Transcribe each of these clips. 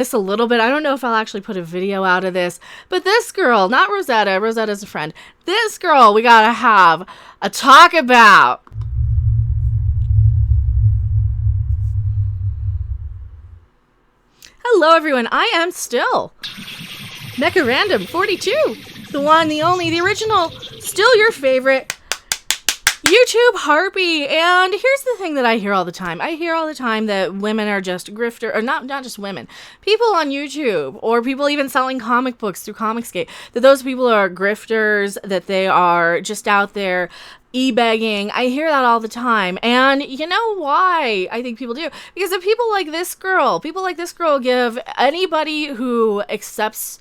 this a little bit. I don't know if I'll actually put a video out of this, but this girl, not Rosetta, Rosetta's a friend. This girl we gotta have a talk about. Hello everyone, I am still Mecha Random 42. The one, the only, the original, still your favorite YouTube harpy. And here's the thing that I hear all the time. I hear all the time that women are just grifter, or not just women, people on YouTube, or people even selling comic books through Comicsgate, that those people are grifters, that they are just out there e-begging. I hear that all the time. And you know why I think people do? Because if people like this girl give anybody who accepts,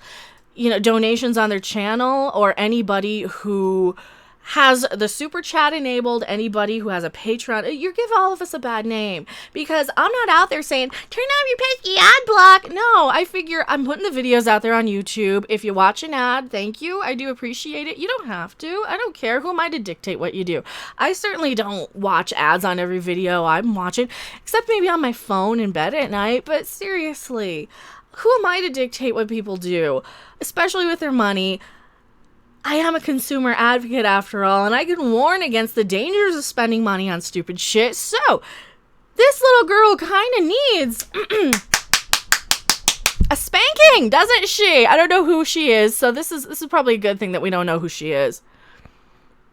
donations on their channel, or anybody who has the super chat enabled, anybody who has a Patreon, you give all of us a bad name, because I'm not out there saying, turn on your pesky ad block. No, I figure I'm putting the videos out there on YouTube. If you watch an ad, thank you. I do appreciate it. You don't have to. I don't care. Who am I to dictate what you do? I certainly don't watch ads on every video I'm watching, except maybe on my phone in bed at night. But seriously, who am I to dictate what people do, especially with their money? I am a consumer advocate after all, and I can warn against the dangers of spending money on stupid shit. So, this little girl kind of needs a spanking, doesn't she? I don't know who she is, so this is probably a good thing that we don't know who she is.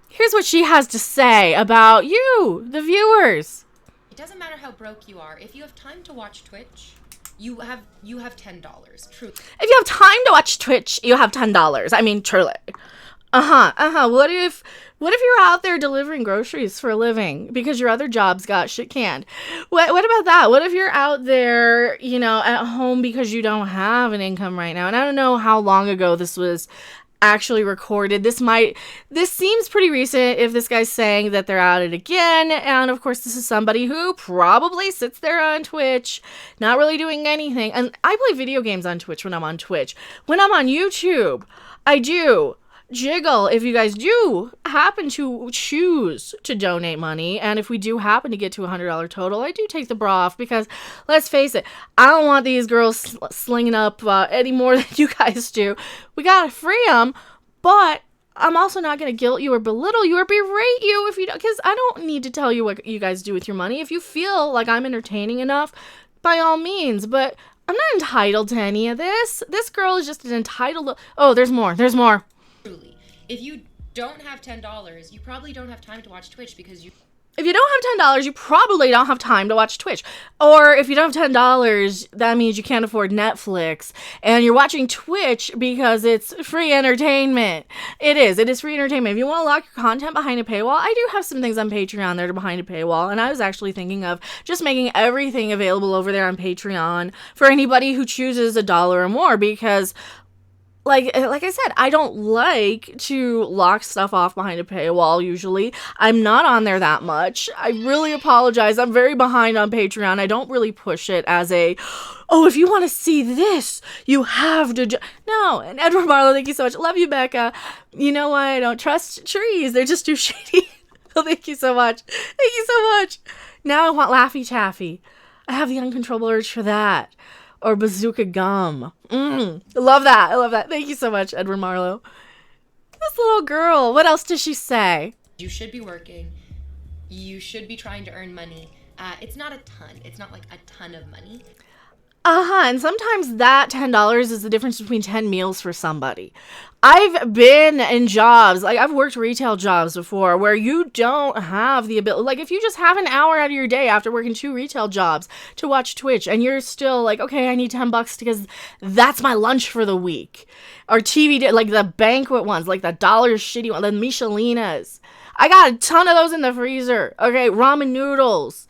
Here's what she has to say about you, the viewers. It doesn't matter how broke you are. If you have time to watch Twitch, you have $10. True. If you have time to watch Twitch, you have $10. I mean, truly. What if you're out there delivering groceries for a living because your other jobs got shit canned? What about that? What if you're out there, at home because you don't have an income right now? And I don't know how long ago this was actually recorded. This seems pretty recent if this guy's saying that they're at it again. And of course, this is somebody who probably sits there on Twitch, not really doing anything. And I play video games on Twitch when I'm on Twitch. When I'm on YouTube, I do jiggle. If you guys do happen to choose to donate money, and if we do happen to get to $100 total, I do take the bra off, because let's face it, I don't want these girls slinging up any more than you guys do. We gotta free them, but I'm also not gonna guilt you or belittle you or berate you if you don't, because I don't need to tell you what you guys do with your money. If you feel like I'm entertaining enough, by all means, but I'm not entitled to any of this. This girl is just an entitled. Oh, there's more. Truly. If you don't have $10, you probably don't have time to watch Twitch, because if you don't have $10, you probably don't have time to watch Twitch. Or if you don't have $10, that means you can't afford Netflix, and you're watching Twitch because it's free entertainment. It is free entertainment. If you want to lock your content behind a paywall, I do have some things on Patreon that are behind a paywall, and I was actually thinking of just making everything available over there on Patreon for anybody who chooses $1 or more, because like I said, I don't like to lock stuff off behind a paywall usually. I'm not on there that much. I really apologize. I'm very behind on Patreon. I don't really push it as if you want to see this, you have to. No, and Edward Marlowe, thank you so much. Love you, Becca. You know what? I don't trust trees. They're just too shady. Oh, thank you so much. Thank you so much. Now I want Laffy Taffy. I have the uncontrollable urge for that. Or bazooka gum. I love that. Thank you so much, Edward Marlowe. This little girl, what else does she say? You should be working. You should be trying to earn money. It's not a ton. It's not like a ton of money. And sometimes that $10 is the difference between 10 meals for somebody. I've been in jobs, like I've worked retail jobs before, where you don't have the ability, like if you just have an hour out of your day after working 2 retail jobs to watch Twitch, and you're still like, okay, I need $10 because that's my lunch for the week. Or TV, like the banquet ones, like the dollar shitty one, the Michelinas. I got a ton of those in the freezer. Okay, ramen noodles.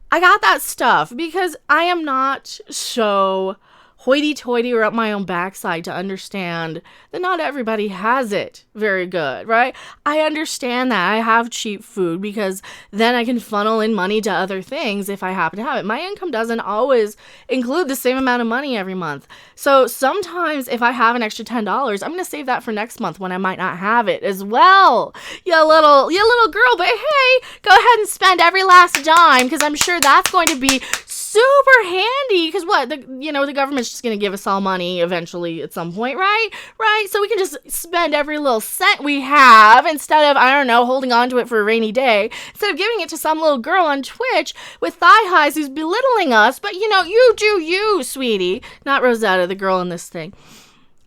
I got that stuff because I am not so hoity-toity or up my own backside to understand that not everybody has it very good, right? I understand that. I have cheap food because then I can funnel in money to other things if I happen to have it. My income doesn't always include the same amount of money every month. So sometimes if I have an extra $10, I'm going to save that for next month when I might not have it as well. You little girl, but hey, go ahead and spend every last dime because I'm sure that's going to be super handy because the government's She's going to give us all money eventually at some point, right? Right? So we can just spend every little cent we have instead of, I don't know, holding on to it for a rainy day. Instead of giving it to some little girl on Twitch with thigh highs who's belittling us. But, you know, you do you, sweetie. Not Rosetta, the girl in this thing.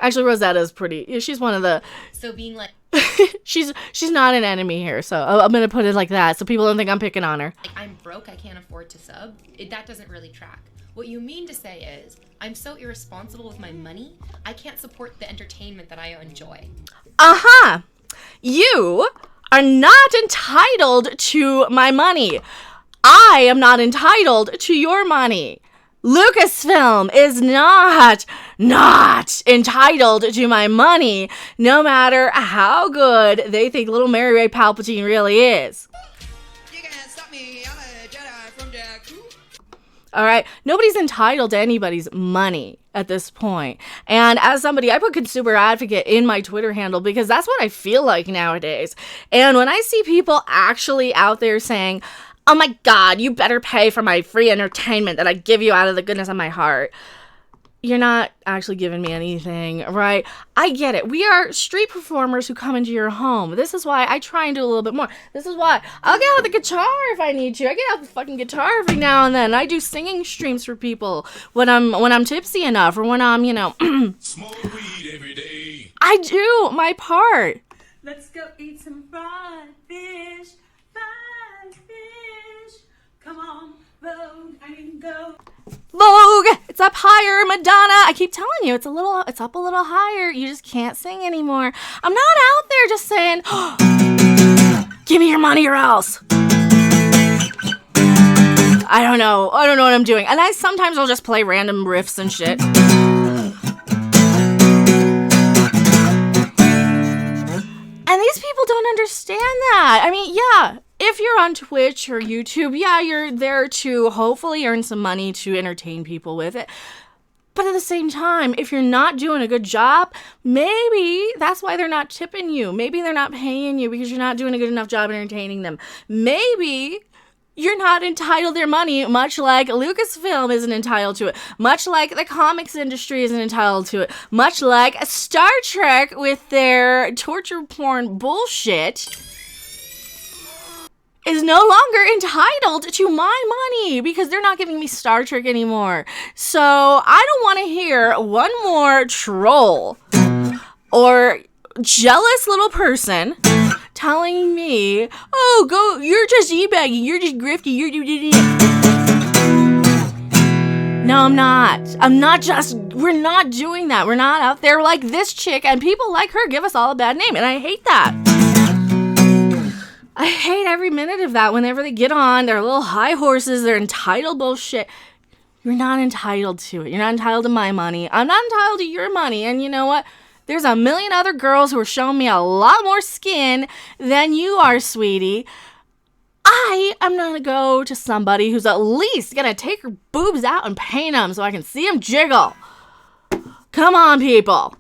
Actually, Rosetta is pretty. She's one of the... So being like... she's not an enemy here, so I'm going to put it like that so people don't think I'm picking on her. Like, I'm broke, I can't afford to sub. That doesn't really track. What you mean to say is, I'm so irresponsible with my money, I can't support the entertainment that I enjoy. Uh-huh. You are not entitled to my money. I am not entitled to your money. Lucasfilm is not entitled to my money, no matter how good they think little Mary Ray Palpatine really is. You can't stop me, I'm a Jedi from Jakku. All right, nobody's entitled to anybody's money at this point. And as somebody, I put consumer advocate in my Twitter handle because that's what I feel like nowadays. And when I see people actually out there saying, oh my God, you better pay for my free entertainment that I give you out of the goodness of my heart. You're not actually giving me anything, right? I get it. We are street performers who come into your home. This is why I try and do a little bit more. This is why I'll get out the guitar if I need to. I get out the fucking guitar every now and then. I do singing streams for people when I'm tipsy enough or when I'm, Smoke weed every day. I do my part. Let's go eat some fried fish. Fried fish. Come on, Vogue, I can go. Vogue, it's up higher, Madonna. I keep telling you, it's up a little higher. You just can't sing anymore. I'm not out there just saying, give me your money or else. I don't know what I'm doing. And sometimes I'll just play random riffs and shit. And these people don't understand that. I mean, yeah, if you're on Twitch or YouTube, yeah, you're there to hopefully earn some money to entertain people with it. But at the same time, if you're not doing a good job, maybe that's why they're not tipping you. Maybe they're not paying you because you're not doing a good enough job entertaining them. Maybe you're not entitled to their money, much like Lucasfilm isn't entitled to it, much like the comics industry isn't entitled to it, much like Star Trek with their torture porn bullshit is no longer entitled to my money because they're not giving me Star Trek anymore. So I don't want to hear one more troll or jealous little person telling me, oh, go, you're just e-bagging, you're just grifty, No, I'm not. We're not doing that. We're not out there like this chick, and people like her give us all a bad name, and I hate that. I hate every minute of that whenever they get on their little high horses, their entitled bullshit. You're not entitled to it. You're not entitled to my money. I'm not entitled to your money, and you know what? There's a million other girls who are showing me a lot more skin than you are, sweetie. I am going to go to somebody who's at least going to take her boobs out and paint them so I can see them jiggle. Come on, people.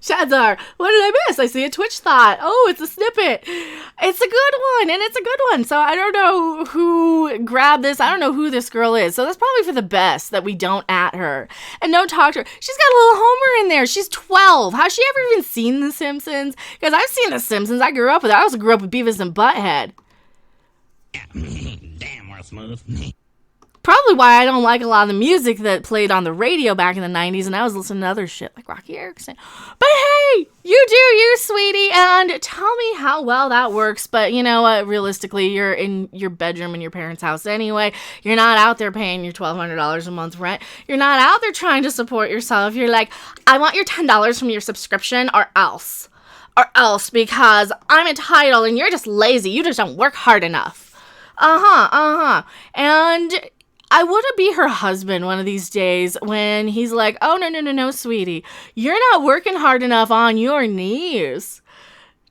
Shadzar, what did I miss? I see a Twitch thought. Oh, it's a snippet. It's a good one, and it's a good one. So I don't know who grabbed this. I don't know who this girl is. So that's probably for the best that we don't at her and don't talk to her. She's got a little Homer in there. She's 12. Has she ever even seen The Simpsons? Because I've seen The Simpsons. I grew up with it. I also grew up with Beavis and Butthead. Damn, we're smooth. Probably why I don't like a lot of the music that played on the radio back in the 90s, and I was listening to other shit like Rocky Erickson. But hey, you do you, sweetie, and tell me how well that works. But you know what? Realistically, you're in your bedroom in your parents' house anyway. You're not out there paying your $1,200 a month rent. You're not out there trying to support yourself. You're like, I want your $10 from your subscription or else. Or else, because I'm entitled and you're just lazy. You just don't work hard enough. And I want to be her husband one of these days when he's like, oh, no, sweetie. You're not working hard enough on your knees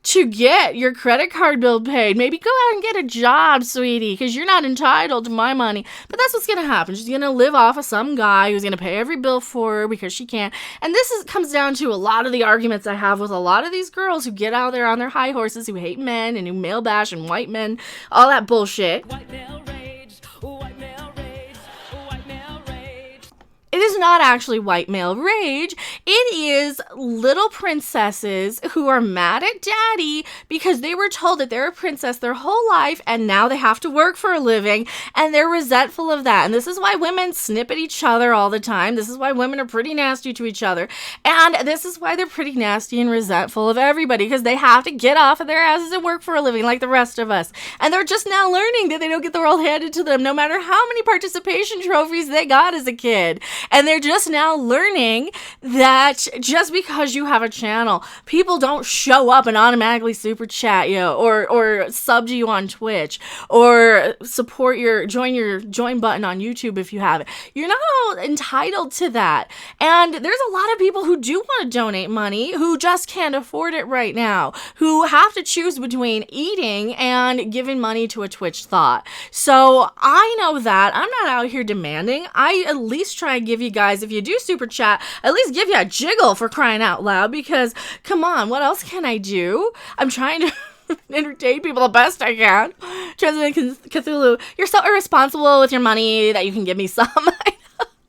to get your credit card bill paid. Maybe go out and get a job, sweetie, because you're not entitled to my money. But that's what's going to happen. She's going to live off of some guy who's going to pay every bill for her because she can't. And this comes down to a lot of the arguments I have with a lot of these girls who get out there on their high horses, who hate men and who male bash and white men, all that bullshit. White male rage, white male rage, white male rage. It is not actually white male rage. It is little princesses who are mad at daddy because they were told that they're a princess their whole life and now they have to work for a living, and they're resentful of that. And this is why women snip at each other all the time. This is why women are pretty nasty to each other. And this is why they're pretty nasty and resentful of everybody, because they have to get off of their asses and work for a living like the rest of us. And they're just now learning that they don't get the world handed to them no matter how many participation trophies they got as a kid. And they're just now learning that just because you have a channel, people don't show up and automatically super chat you or sub to you on Twitch or support join button on YouTube if you have it. You're not all entitled to that. And there's a lot of people who do want to donate money who just can't afford it right now, who have to choose between eating and giving money to a Twitch thought. So I know that I'm not out here demanding. I at least try and give you guys, if you do super chat, at least give you a jiggle, for crying out loud, because come on, what else can I do? I'm trying to entertain people the best I can. Transcendent Cthulhu, you're so irresponsible with your money that you can give me some.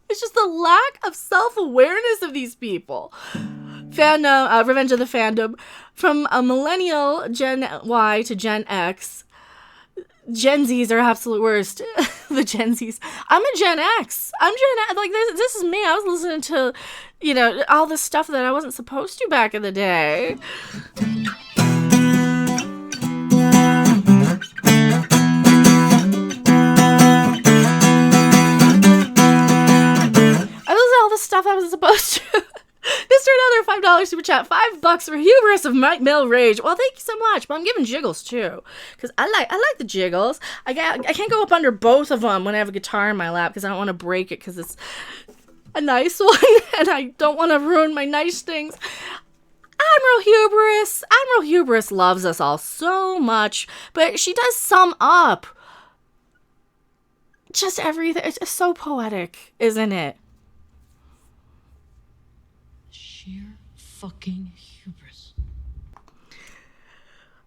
It's just the lack of self-awareness of these people. Fandom, Revenge of the Fandom, from a millennial Gen Y to Gen X. Gen Zs are absolute worst. The Gen Zs. I'm a Gen X. I'm Gen X. Like, this is me. I was listening to, all this stuff that I wasn't supposed to back in the day. I listened to all the stuff I wasn't supposed to. This turned another $5 super chat. $5 for hubris of white male rage. Well, thank you so much. But I'm giving jiggles too, because I like the jiggles. I can't go up under both of them when I have a guitar in my lap because I don't want to break it because it's a nice one and I don't want to ruin my nice things. Admiral Hubris loves us all so much, but she does sum up just everything. It's so poetic, isn't it? Sheer fucking hubris.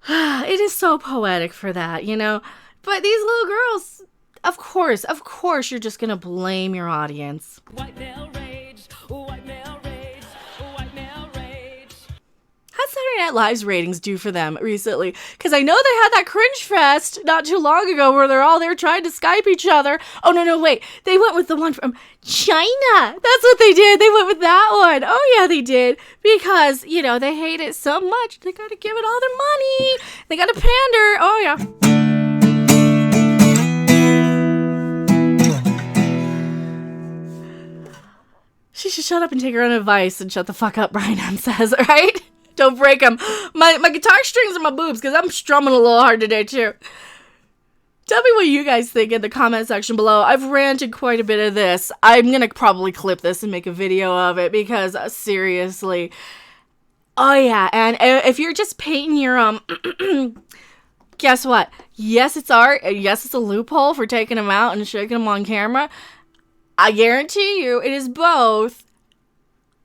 It is so poetic for that, But these little girls, of course, you're just gonna blame your audience. White male rage, white male rage, white male rage. How'd Saturday Night Live's ratings do for them recently? Because I know they had that cringe fest not too long ago where they're all there trying to Skype each other. Oh, no, wait. They went with the one from China. That's what they did. They went with that one. Oh, yeah, they did. Because, they hate it so much. They gotta give it all their money. They gotta pander. Oh, yeah. She should shut up and take her own advice and shut the fuck up, Brian M says, right? Don't break them. My guitar strings are my boobs because I'm strumming a little hard today, too. Tell me what you guys think in the comment section below. I've ranted quite a bit of this. I'm going to probably clip this and make a video of it because, seriously. Oh, yeah. And if you're just painting your, guess what? Yes, it's art. And yes, it's a loophole for taking them out and shaking them on camera. I guarantee you it is both.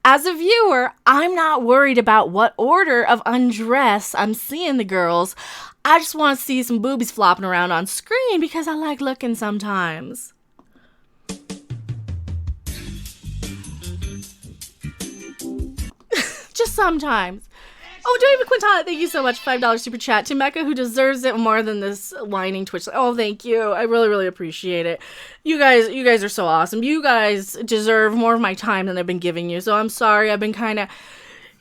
As a viewer, I'm not worried about what order of undress I'm seeing the girls. I just want to see some boobies flopping around on screen because I like looking sometimes. Just sometimes. Oh, David Quintana, thank you so much. $5 super chat. To Mecha, who deserves it more than this whining Twitch. Oh, thank you. I really, really appreciate it. You guys are so awesome. You guys deserve more of my time than I've been giving you. So I'm sorry. I've been kind of...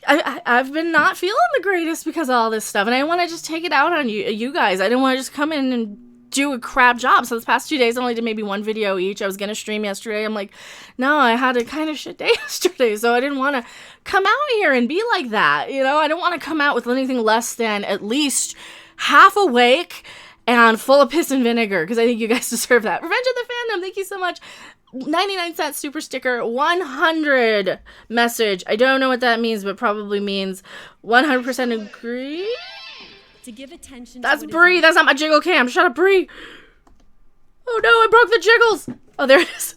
I've been not feeling the greatest because of all this stuff. And I want to just take it out on you guys. I didn't want to just come in and do a crap job. So this past 2 days, I only did maybe one video each. I was going to stream yesterday. I'm like, no, I had a kind of shit day yesterday. So I didn't want to come out here and be like that. I don't want to come out with anything less than at least half awake and full of piss and vinegar. Because I think you guys deserve that. Revenge of the Fandom. Thank you so much. 99-cent super sticker, 100 message. I don't know what that means, but probably means 100% agree. To give attention That's to what Bree. That's not my jiggle cam. Shut up, Bree. Oh no, I broke the jiggles. Oh, there it is.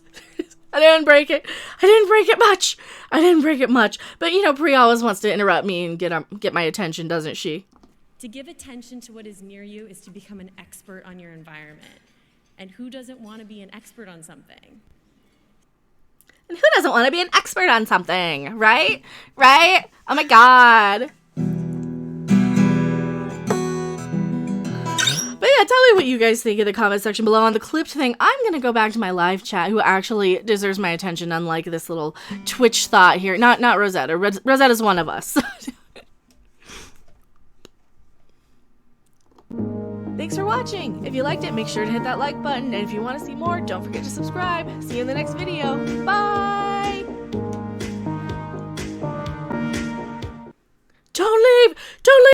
I didn't break it. I didn't break it much. But you know, Bree always wants to interrupt me and get my attention, doesn't she? To give attention to what is near you is to become an expert on your environment. And who doesn't want to be an expert on something? And who doesn't want to be an expert on something, right? Right? Oh my god. But yeah, tell me what you guys think in the comment section below on the clipped thing. I'm going to go back to my live chat, who actually deserves my attention, unlike this little Twitch thought here. Not Rosetta. Rosetta's one of us. Thanks for watching. If you liked it, make sure to hit that like button. And if you want to see more, don't forget to subscribe. See you in the next video. Bye! Don't leave! Don't leave!